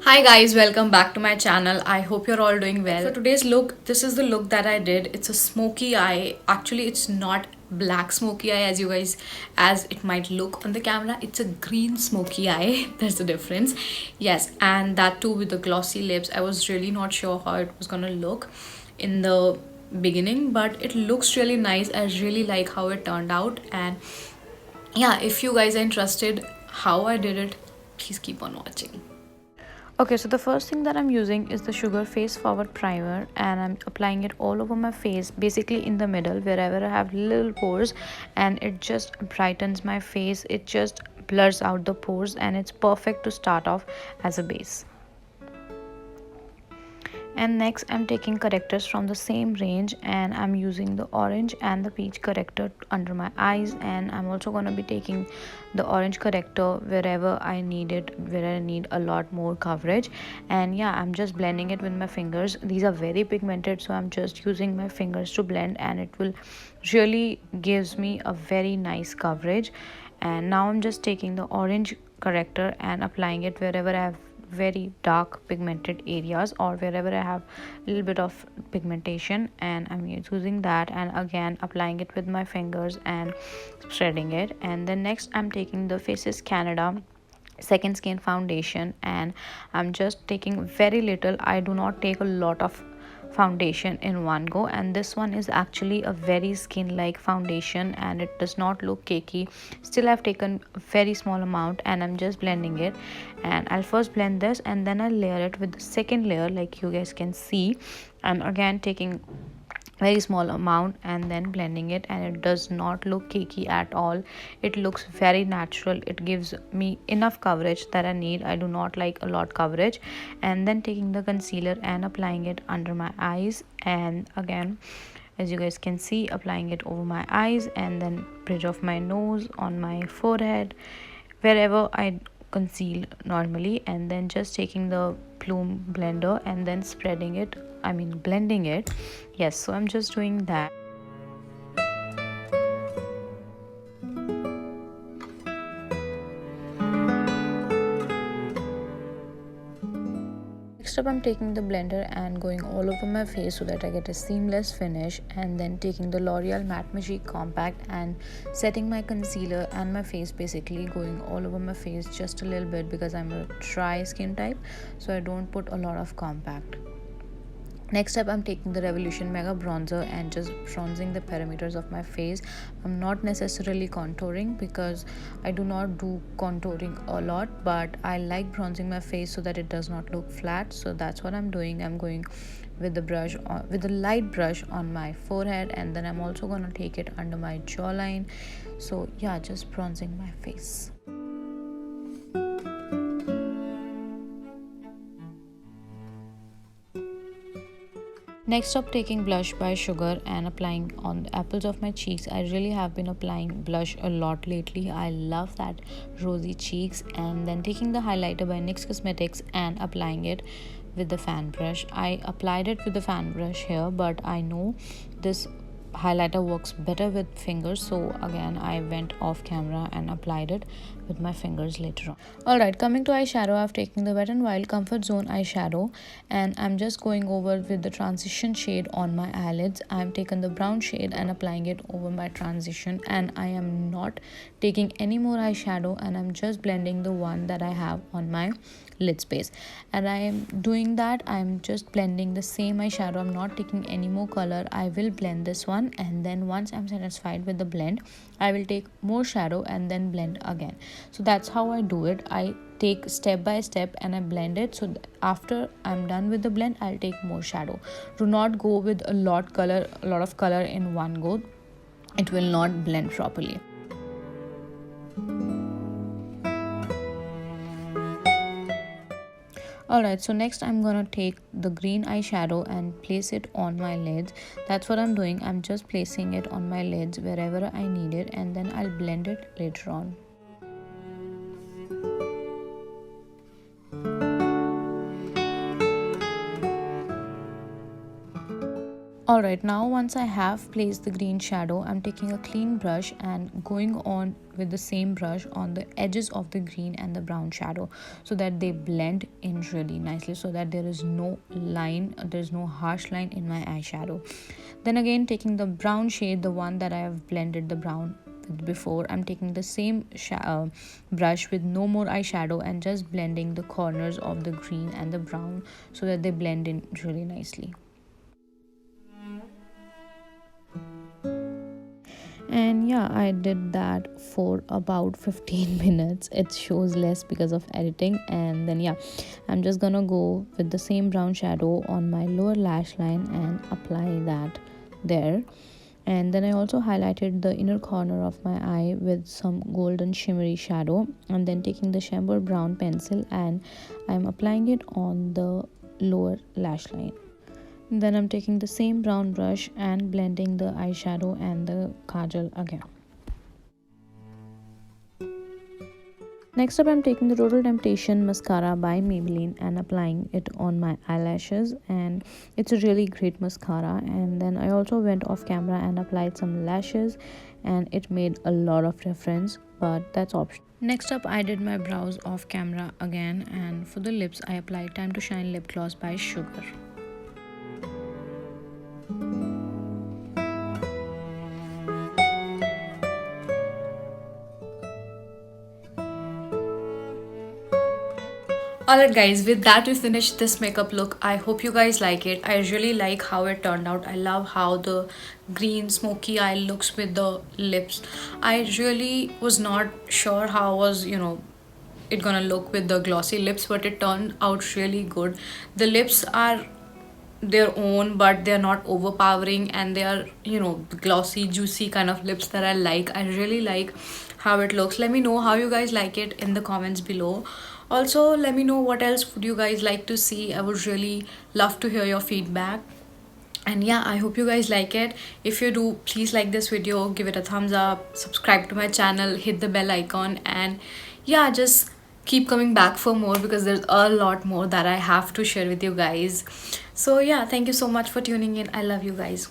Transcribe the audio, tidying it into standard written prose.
Hi guys, welcome back to my channel. I hope you're all doing well. For today's look, this is the look that I did. It's a smoky eye. Actually, it's not black smoky eye as it might look on the camera. It's a green smoky eye. There's a difference. Yes, and that too with the glossy lips. I was really not sure how it was gonna look in the beginning, but it looks really nice. I really like how it turned out. And yeah, if you guys are interested how I did it, please keep on watching. Okay, so the first thing that I'm using is the Sugar Face Forward Primer, and I'm applying it all over my face, basically in the middle wherever I have little pores, and it just brightens my face. It just blurs out the pores, and it's perfect to start off as a base. And next I'm taking correctors from the same range, and I'm using the orange and the peach corrector under my eyes, and I'm also going to be taking the orange corrector wherever I need it, where I need a lot more coverage. And yeah, I'm just blending it with my fingers. These are very pigmented, so I'm just using my fingers to blend, and it will really gives me a very nice coverage. And now I'm just taking the orange corrector and applying it wherever I have very dark pigmented areas, or wherever I have a little bit of pigmentation, and I'm using that and again applying it with my fingers and spreading it. And then next I'm taking the Faces Canada Second Skin foundation, and I'm just taking very little. I do not take a lot of foundation in one go, and this one is actually a very skin like foundation and it does not look cakey. Still, I've taken a very small amount and I'm just blending it. And I'll first blend this and then I'll layer it with the second layer, like you guys can see. I'm again taking very small amount and then blending it, and it does not look cakey at all. It looks very natural. It gives me enough coverage that I need. I do not like a lot coverage. And then taking the concealer and applying it under my eyes, and again, as you guys can see, applying it over my eyes and then bridge of my nose, on my forehead, wherever I conceal normally, and then just taking the plume blender and then spreading it, blending it. Yes, so I'm just doing that. Next up, I'm taking the blender and going all over my face so that I get a seamless finish, and then taking the L'Oreal Matte Magic Compact and setting my concealer and my face, basically going all over my face just a little bit because I'm a dry skin type, so I don't put a lot of compact. Next up, I'm taking the Revolution Mega Bronzer and just bronzing the perimeters of my face. I'm not necessarily contouring because I do not do contouring a lot, but I like bronzing my face so that it does not look flat. So that's what I'm doing. I'm going with the brush with the light brush on my forehead, and then I'm also going to take it under my jawline. So yeah, just bronzing my face. Next up, taking blush by Sugar and applying on the apples of my cheeks. I really have been applying blush a lot lately. I love that rosy cheeks. And then taking the highlighter by NYX Cosmetics and applying it with the fan brush. I applied it with the fan brush here, but I know this highlighter works better with fingers, so again I went off camera and applied it with my fingers later on. Alright, coming to eyeshadow, I've taken the Wet n Wild Comfort Zone eyeshadow and I'm just going over with the transition shade on my eyelids. I've taken the brown shade and applying it over my transition, and I am not taking any more eyeshadow, and I'm just blending the one that I have on my lid space. And I am doing that, I'm just blending the same eyeshadow. I'm not taking any more color. I will blend this one, and then once I'm satisfied with the blend, I will take more shadow and then blend again. So that's how I do it. I take step by step and I blend it. So after I'm done with the blend, I'll take more shadow. Do not go with a lot of color in one go. It will not blend properly. Alright, so next I'm gonna take the green eyeshadow and place it on my lids. That's what I'm doing. I'm just placing it on my lids wherever I need it, and then I'll blend it later on. Alright, now once I have placed the green shadow, I'm taking a clean brush and going on with the same brush on the edges of the green and the brown shadow, so that they blend in really nicely, so that there is no line, there's no harsh line in my eyeshadow. Then again, taking the brown shade, the one that I have blended the brown with before, I'm taking the same brush with no more eyeshadow and just blending the corners of the green and the brown so that they blend in really nicely. And yeah, I did that for about 15 minutes. It shows less because of editing. And then yeah, I'm just gonna go with the same brown shadow on my lower lash line and apply that there. And then I also highlighted the inner corner of my eye with some golden shimmery shadow, and then taking the chamber brown pencil and I'm applying it on the lower lash line. Then I'm taking the same brown brush and blending the eyeshadow and the kajal again. Next up, I'm taking the Total Temptation mascara by Maybelline and applying it on my eyelashes, and it's a really great mascara. And then I also went off camera and applied some lashes, and it made a lot of difference, but that's optional. Next up, I did my brows off camera again, and for the lips I applied Time to Shine lip gloss by Sugar. Alright guys, with that we finished this makeup look. I hope you guys like it. I really like how it turned out. I love how the green smoky eye looks with the lips. I really was not sure how was, it gonna look with the glossy lips, but it turned out really good. The lips are their own, but they're not overpowering, and they are, glossy juicy kind of lips that I like. I really like how it looks. Let me know how you guys like it in the comments below. Also, let me know what else would you guys like to see. I would really love to hear your feedback. And yeah, I hope you guys like it. If you do, please like this video, give it a thumbs up, subscribe to my channel, hit the bell icon, and yeah, just keep coming back for more because there's a lot more that I have to share with you guys. So yeah, thank you so much for tuning in. I love you guys.